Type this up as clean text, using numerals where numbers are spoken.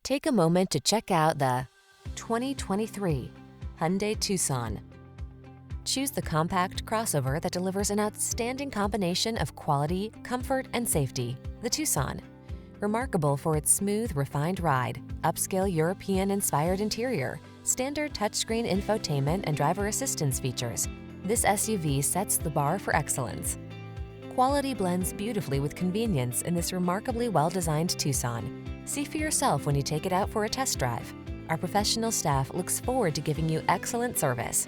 Take a moment to check out the 2023 Hyundai Tucson. Choose the compact crossover that delivers an outstanding combination of quality, comfort, and safety. The Tucson. Remarkable for its smooth, refined ride, upscale European-inspired interior, standard touchscreen infotainment and driver assistance features, this SUV sets the bar for excellence. Quality blends beautifully with convenience in this remarkably well-designed Tucson. See for yourself when you take it out for a test drive. Our professional staff looks forward to giving you excellent service.